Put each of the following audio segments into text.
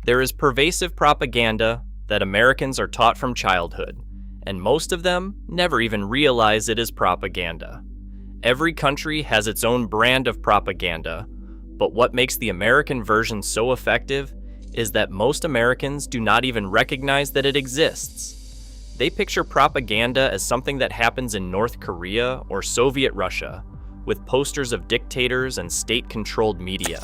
There is pervasive propaganda that Americans are taught from childhood, and most of them never even realize it is propaganda. Every country has its own brand of propaganda, but what makes the American version so effective is that most Americans do not even recognize that it exists. They picture propaganda as something that happens in North Korea or Soviet Russia, with posters of dictators and state-controlled media.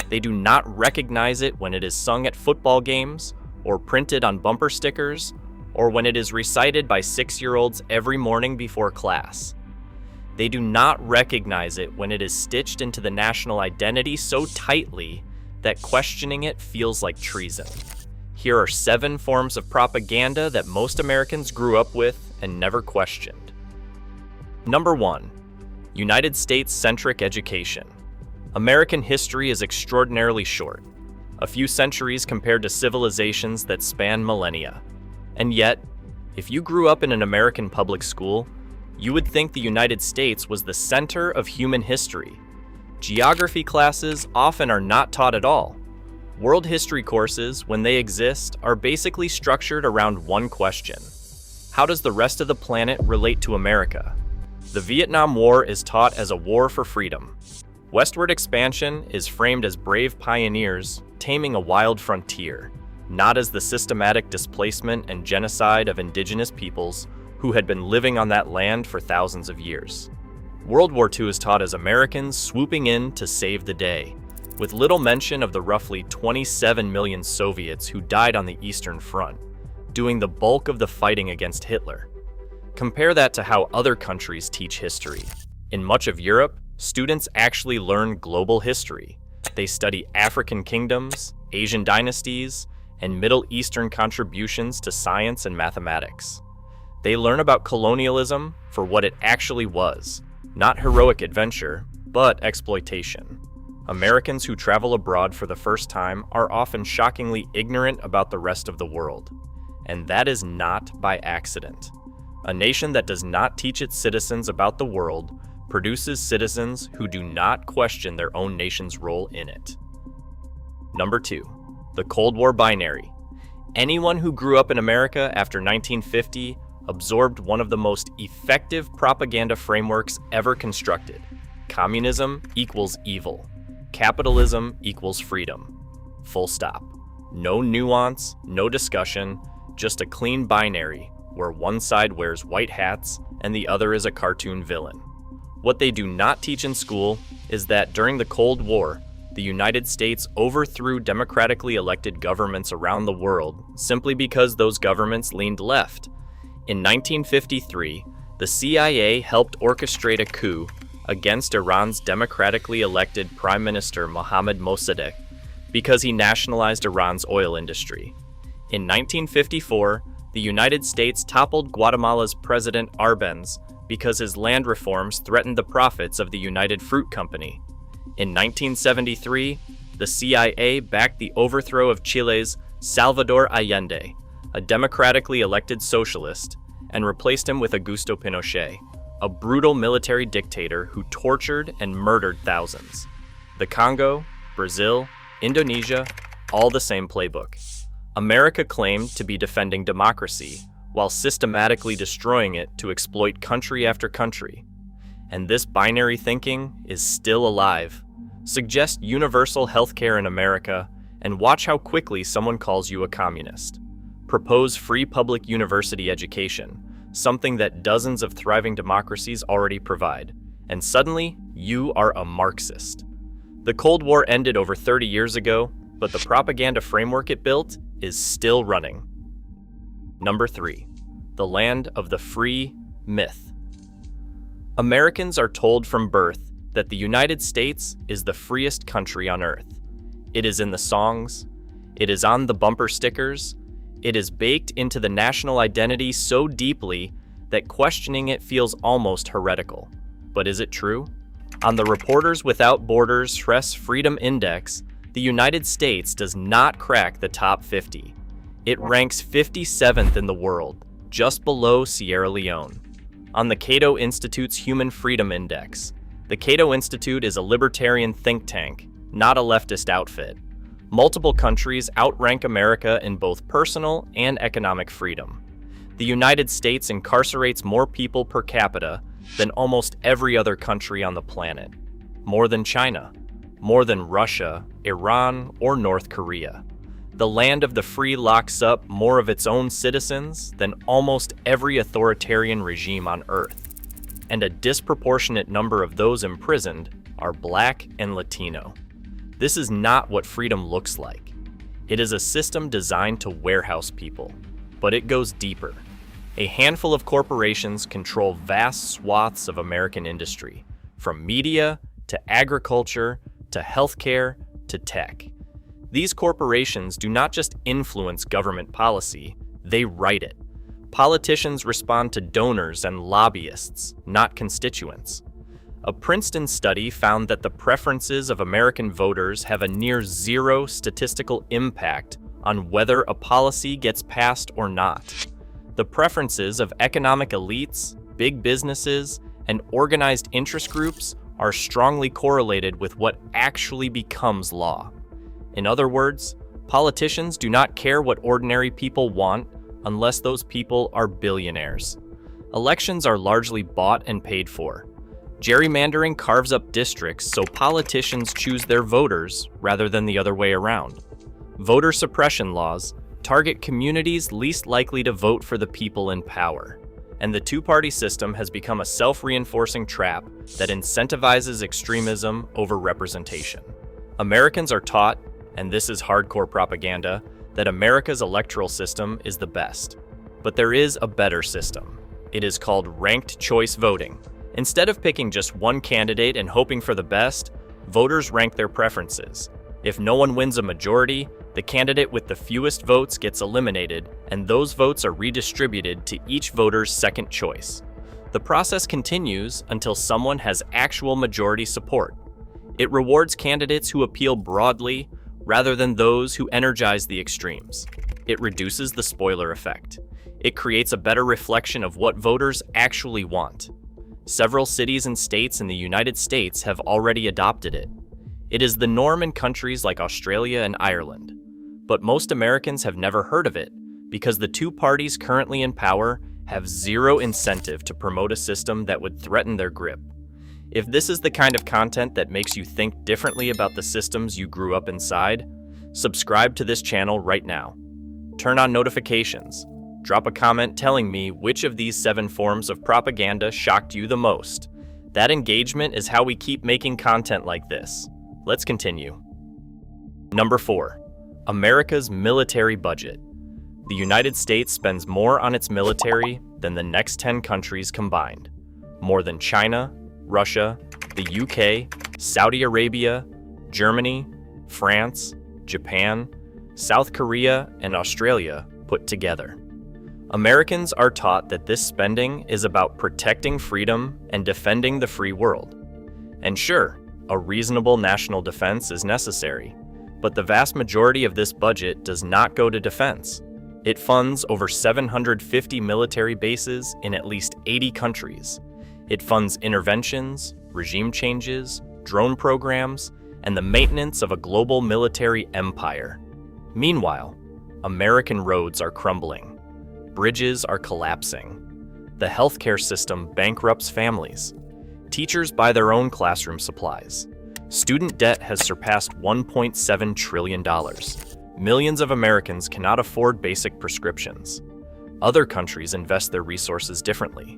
They do not recognize it when it is sung at football games, or printed on bumper stickers, or when it is recited by 6-year-olds every morning before class. They do not recognize it when it is stitched into the national identity so tightly that questioning it feels like treason. Here are 7 forms of propaganda that most Americans grew up with and never questioned. Number 1. United States-centric education. American history is extraordinarily short, a few centuries compared to civilizations that span millennia. And yet, if you grew up in an American public school, you would think the United States was the center of human history. Geography classes often are not taught at all. World history courses, when they exist, are basically structured around one question: how does the rest of the planet relate to America? The Vietnam War is taught as a war for freedom. Westward expansion is framed as brave pioneers taming a wild frontier, not as the systematic displacement and genocide of indigenous peoples who had been living on that land for thousands of years. World War II is taught as Americans swooping in to save the day, with little mention of the roughly 27 million Soviets who died on the Eastern Front, doing the bulk of the fighting against Hitler. Compare that to how other countries teach history. In much of Europe, students actually learn global history. They study African kingdoms, Asian dynasties, and Middle Eastern contributions to science and mathematics. They learn about colonialism for what it actually was, not heroic adventure, but exploitation. Americans who travel abroad for the first time are often shockingly ignorant about the rest of the world, and that is not by accident. A nation that does not teach its citizens about the world produces citizens who do not question their own nation's role in it. Number 2, the Cold War binary. Anyone who grew up in America after 1950 absorbed one of the most effective propaganda frameworks ever constructed. Communism equals evil. Capitalism equals freedom. Full stop. No nuance, no discussion, just a clean binary where one side wears white hats and the other is a cartoon villain. What they do not teach in school is that during the Cold War, the United States overthrew democratically elected governments around the world simply because those governments leaned left. In 1953, the CIA helped orchestrate a coup against Iran's democratically elected Prime Minister Mohammad Mossadegh because he nationalized Iran's oil industry. In 1954, the United States toppled Guatemala's President Arbenz because his land reforms threatened the profits of the United Fruit Company. In 1973, the CIA backed the overthrow of Chile's Salvador Allende, a democratically elected socialist, and replaced him with Augusto Pinochet, a brutal military dictator who tortured and murdered thousands. The Congo, Brazil, Indonesia, all the same playbook. America claimed to be defending democracy, while systematically destroying it to exploit country after country. And this binary thinking is still alive. Suggest universal healthcare in America, and watch how quickly someone calls you a communist. Propose free public university education, something that dozens of thriving democracies already provide, and suddenly, you are a Marxist. The Cold War ended over 30 years ago, but the propaganda framework it built is still running. Number 3, the land of the free myth. Americans are told from birth that the United States is the freest country on earth. It is in the songs, it is on the bumper stickers, it is baked into the national identity so deeply that questioning it feels almost heretical. But is it true? On the Reporters Without Borders Press Freedom Index, the United States does not crack the top 50. It ranks 57th in the world, just below Sierra Leone. On the Cato Institute's Human Freedom Index, the Cato Institute is a libertarian think tank, not a leftist outfit. Multiple countries outrank America in both personal and economic freedom. The United States incarcerates more people per capita than almost every other country on the planet. More than China, more than Russia, Iran, or North Korea. The land of the free locks up more of its own citizens than almost every authoritarian regime on Earth. And a disproportionate number of those imprisoned are Black and Latino. This is not what freedom looks like. It is a system designed to warehouse people, but it goes deeper. A handful of corporations control vast swaths of American industry, from media to agriculture to healthcare to tech. These corporations do not just influence government policy, they write it. Politicians respond to donors and lobbyists, not constituents. A Princeton study found that the preferences of American voters have a near zero statistical impact on whether a policy gets passed or not. The preferences of economic elites, big businesses, and organized interest groups are strongly correlated with what actually becomes law. In other words, politicians do not care what ordinary people want unless those people are billionaires. Elections are largely bought and paid for. Gerrymandering carves up districts so politicians choose their voters rather than the other way around. Voter suppression laws target communities least likely to vote for the people in power. And the two-party system has become a self-reinforcing trap that incentivizes extremism over representation. Americans are taught, and this is hardcore propaganda, that America's electoral system is the best. But there is a better system. It is called ranked choice voting. Instead of picking just one candidate and hoping for the best, voters rank their preferences. If no one wins a majority, the candidate with the fewest votes gets eliminated, and those votes are redistributed to each voter's second choice. The process continues until someone has actual majority support. It rewards candidates who appeal broadly rather than those who energize the extremes. It reduces the spoiler effect. It creates a better reflection of what voters actually want. Several cities and states in the United States have already adopted it. It is the norm in countries like Australia and Ireland. But most Americans have never heard of it because the two parties currently in power have zero incentive to promote a system that would threaten their grip. If this is the kind of content that makes you think differently about the systems you grew up inside, subscribe to this channel right now. Turn on notifications. Drop a comment telling me which of these 7 forms of propaganda shocked you the most. That engagement is how we keep making content like this. Let's continue. Number 4. America's military budget. The United States spends more on its military than the next 10 countries combined. More than China, Russia, the UK, Saudi Arabia, Germany, France, Japan, South Korea, and Australia put together. Americans are taught that this spending is about protecting freedom and defending the free world. And sure, a reasonable national defense is necessary, but the vast majority of this budget does not go to defense. It funds over 750 military bases in at least 80 countries. It funds interventions, regime changes, drone programs, and the maintenance of a global military empire. Meanwhile, American roads are crumbling. Bridges are collapsing. The healthcare system bankrupts families. Teachers buy their own classroom supplies. Student debt has surpassed $1.7 trillion. Millions of Americans cannot afford basic prescriptions. Other countries invest their resources differently.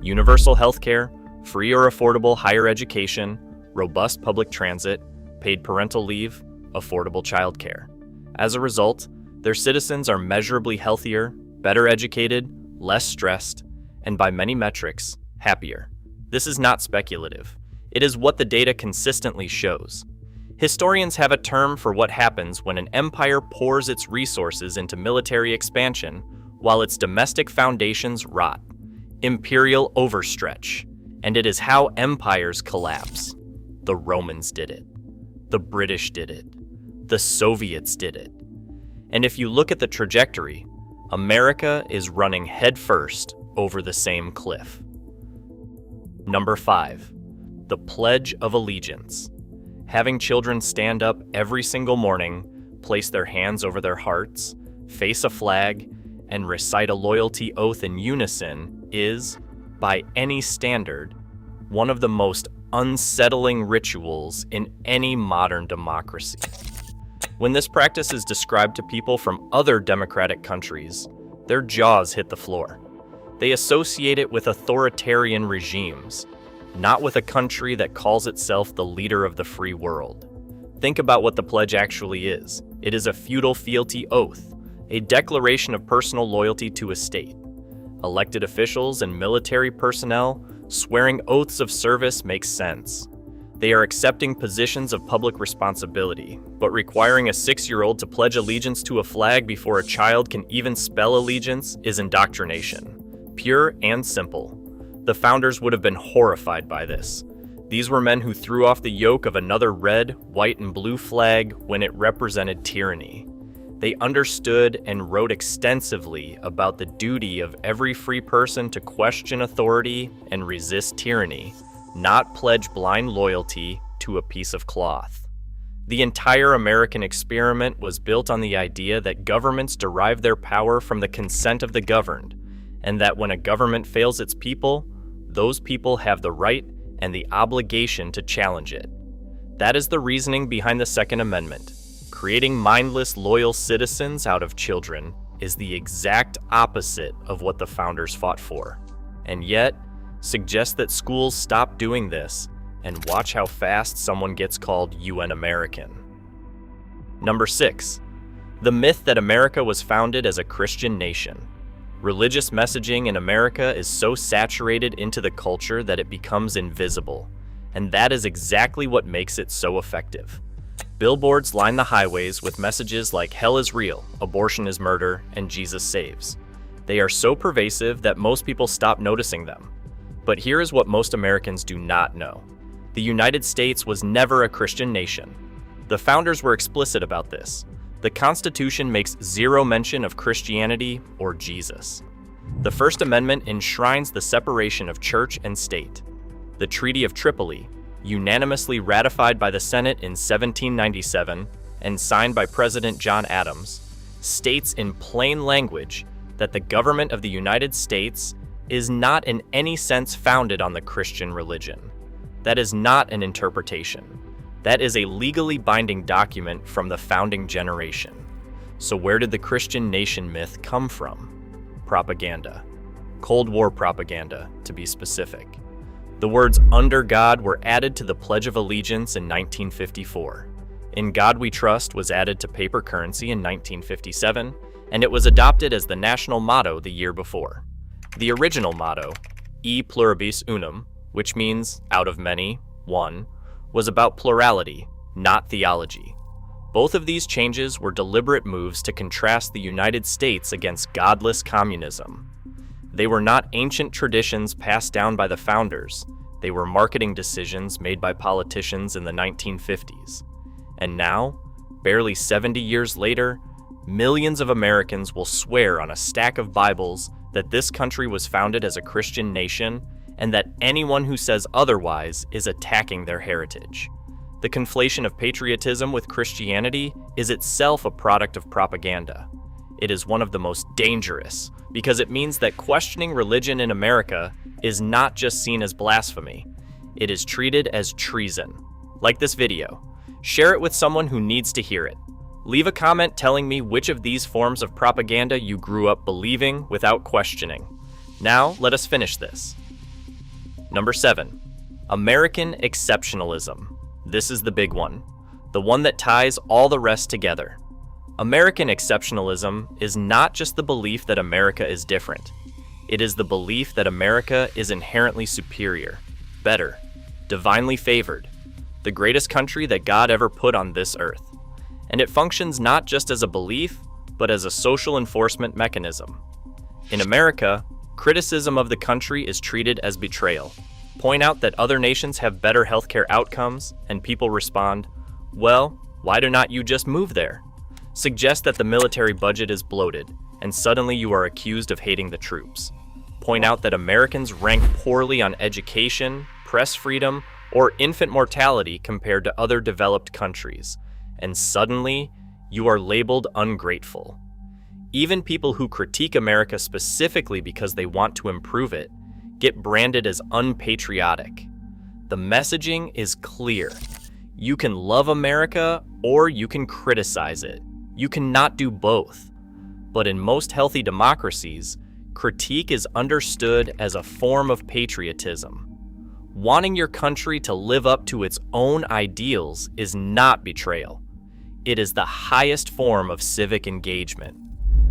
Universal healthcare, free or affordable higher education, robust public transit, paid parental leave, affordable childcare. As a result, their citizens are measurably healthier, better educated, less stressed, and by many metrics, happier. This is not speculative. It is what the data consistently shows. Historians have a term for what happens when an empire pours its resources into military expansion while its domestic foundations rot. Imperial overstretch. And it is how empires collapse. The Romans did it. The British did it. The Soviets did it. And if you look at the trajectory, America is running headfirst over the same cliff. Number 5. The Pledge of Allegiance. Having children stand up every single morning, place their hands over their hearts, face a flag, and recite a loyalty oath in unison is, by any standard, one of the most unsettling rituals in any modern democracy. When this practice is described to people from other democratic countries, their jaws hit the floor. They associate it with authoritarian regimes, not with a country that calls itself the leader of the free world. Think about what the pledge actually is. It is a feudal fealty oath, a declaration of personal loyalty to a state. Elected officials and military personnel swearing oaths of service makes sense. They are accepting positions of public responsibility, but requiring a 6-year-old to pledge allegiance to a flag before a child can even spell allegiance is indoctrination. Pure and simple. The founders would have been horrified by this. These were men who threw off the yoke of another red, white, and blue flag when it represented tyranny. They understood and wrote extensively about the duty of every free person to question authority and resist tyranny, not pledge blind loyalty to a piece of cloth. The entire American experiment was built on the idea that governments derive their power from the consent of the governed, and that when a government fails its people, those people have the right and the obligation to challenge it. That is the reasoning behind the Second Amendment. Creating mindless, loyal citizens out of children is the exact opposite of what the founders fought for. And yet, suggest that schools stop doing this and watch how fast someone gets called UN American. Number 6. The myth that America was founded as a Christian nation. Religious messaging in America is so saturated into the culture that it becomes invisible, and that is exactly what makes it so effective. Billboards line the highways with messages like hell is real, abortion is murder, and Jesus saves. They are so pervasive that most people stop noticing them. But here is what most Americans do not know. The United States was never a Christian nation. The founders were explicit about this. The Constitution makes zero mention of Christianity or Jesus. The First Amendment enshrines the separation of church and state. The Treaty of Tripoli, unanimously ratified by the Senate in 1797 and signed by President John Adams, states in plain language that the government of the United States is not in any sense founded on the Christian religion. That is not an interpretation. That is a legally binding document from the founding generation. So where did the Christian nation myth come from? Propaganda. Cold War propaganda, to be specific. The words "under God" were added to the Pledge of Allegiance in 1954. "In God We Trust" was added to paper currency in 1957, and it was adopted as the national motto the year before. The original motto, E pluribus unum, which means out of many, one, was about plurality, not theology. Both of these changes were deliberate moves to contrast the United States against godless communism. They were not ancient traditions passed down by the founders. They were marketing decisions made by politicians in the 1950s. And now, barely 70 years later, millions of Americans will swear on a stack of Bibles that this country was founded as a Christian nation and that anyone who says otherwise is attacking their heritage. The conflation of patriotism with Christianity is itself a product of propaganda. It is one of the most dangerous because it means that questioning religion in America is not just seen as blasphemy. It is treated as treason. Like this video. Share it with someone who needs to hear it. Leave a comment telling me which of these forms of propaganda you grew up believing without questioning. Now, let us finish this. Number 7. American exceptionalism. This is the big one. The one that ties all the rest together. American exceptionalism is not just the belief that America is different. It is the belief that America is inherently superior, better, divinely favored, the greatest country that God ever put on this earth. And it functions not just as a belief, but as a social enforcement mechanism. In America, criticism of the country is treated as betrayal. Point out that other nations have better healthcare outcomes, and people respond, "Well, why do not you just move there?" Suggest that the military budget is bloated, and suddenly you are accused of hating the troops. Point out that Americans rank poorly on education, press freedom, or infant mortality compared to other developed countries, and suddenly you are labeled ungrateful. Even people who critique America specifically because they want to improve it get branded as unpatriotic. The messaging is clear. You can love America or you can criticize it. You cannot do both. But in most healthy democracies, critique is understood as a form of patriotism. Wanting your country to live up to its own ideals is not betrayal. It is the highest form of civic engagement.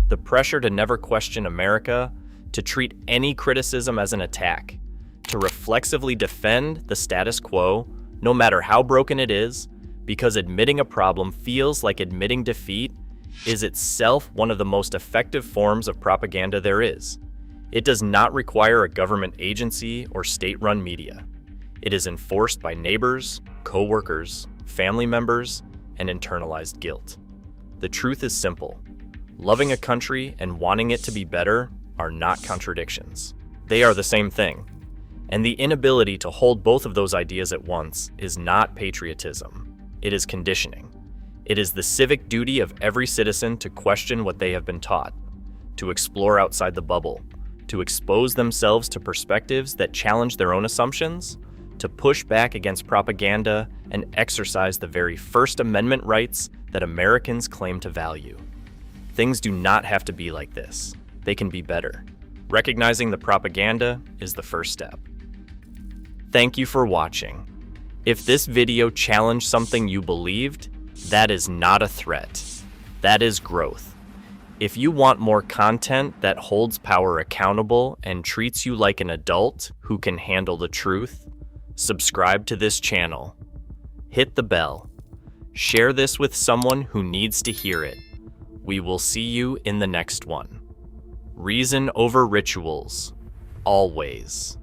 The pressure to never question America, to treat any criticism as an attack, to reflexively defend the status quo, no matter how broken it is, because admitting a problem feels like admitting defeat, is itself one of the most effective forms of propaganda there is. It does not require a government agency or state-run media. It is enforced by neighbors, co-workers, family members, and internalized guilt. The truth is simple. Loving a country and wanting it to be better are not contradictions. They are the same thing. And the inability to hold both of those ideas at once is not patriotism. It is conditioning. It is the civic duty of every citizen to question what they have been taught, to explore outside the bubble, to expose themselves to perspectives that challenge their own assumptions, to push back against propaganda and exercise the very First Amendment rights that Americans claim to value. Things do not have to be like this. They can be better. Recognizing the propaganda is the first step. Thank you for watching. If this video challenged something you believed, that is not a threat. That is growth. If you want more content that holds power accountable and treats you like an adult who can handle the truth, subscribe to this channel. Hit the bell. Share this with someone who needs to hear it. We will see you in the next one. Reason over rituals, always.